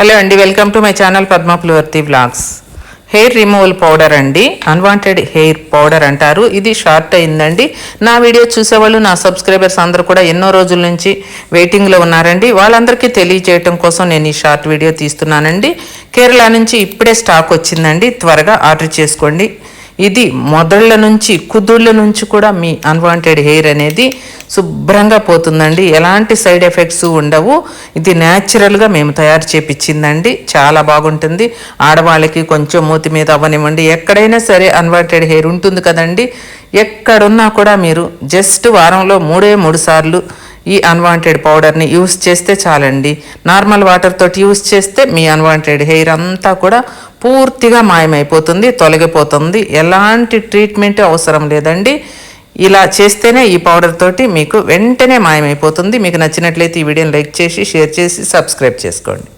Hello అండి, welcome to my channel Padma Pulavarthi vlogs. Hair removal powder అండి, unwanted hair powder అంటారు. ఇది షార్ట్ అయిందండి. నా వీడియో చూసేవాళ్ళు, నా సబ్స్క్రైబర్స్ అందరూ కూడా ఎన్నో రోజుల నుంచి వెయిటింగ్లో ఉన్నారండి. వాళ్ళందరికీ తెలియజేయటం కోసం నేను ఈ షార్ట్ వీడియో తీస్తున్నానండి. కేరళ నుంచి ఇప్పుడే స్టాక్ వచ్చిందండి, త్వరగా ఆర్డర్ చేసుకోండి. ఇది మొదళ్ళ నుంచి కుదుళ్ళ నుంచి కూడా మీ అన్వాంటెడ్ హెయిర్ అనేది శుభ్రంగా పోతుందండి. ఎలాంటి సైడ్ ఎఫెక్ట్స్ ఉండవు. ఇది న్యాచురల్గా మేము తయారు చేపించిందండి. చాలా బాగుంటుంది. ఆడవాళ్ళకి కొంచెం మూతి మీద అవ్వనివ్వండి, ఎక్కడైనా సరే అన్వాంటెడ్ హెయిర్ ఉంటుంది కదండి. ఎక్కడున్నా కూడా మీరు జస్ట్ వారంలో 3 సార్లు ఈ అన్వాంటెడ్ పౌడర్ని యూస్ చేస్తే చాలండి. నార్మల్ వాటర్ తోటి యూస్ చేస్తే మీ అన్వాంటెడ్ హెయిర్ అంతా కూడా పూర్తిగా మాయమైపోతుంది, తొలగిపోతుంది. ఎలాంటి ట్రీట్మెంట్ అవసరం లేదండి. ఇలా చేస్తేనే ఈ పౌడర్ తోటి మీకు వెంటనే మాయమైపోతుంది. మీకు నచ్చినట్లయితే ఈ వీడియోని లైక్ చేసి, షేర్ చేసి, సబ్స్క్రైబ్ చేసుకోండి.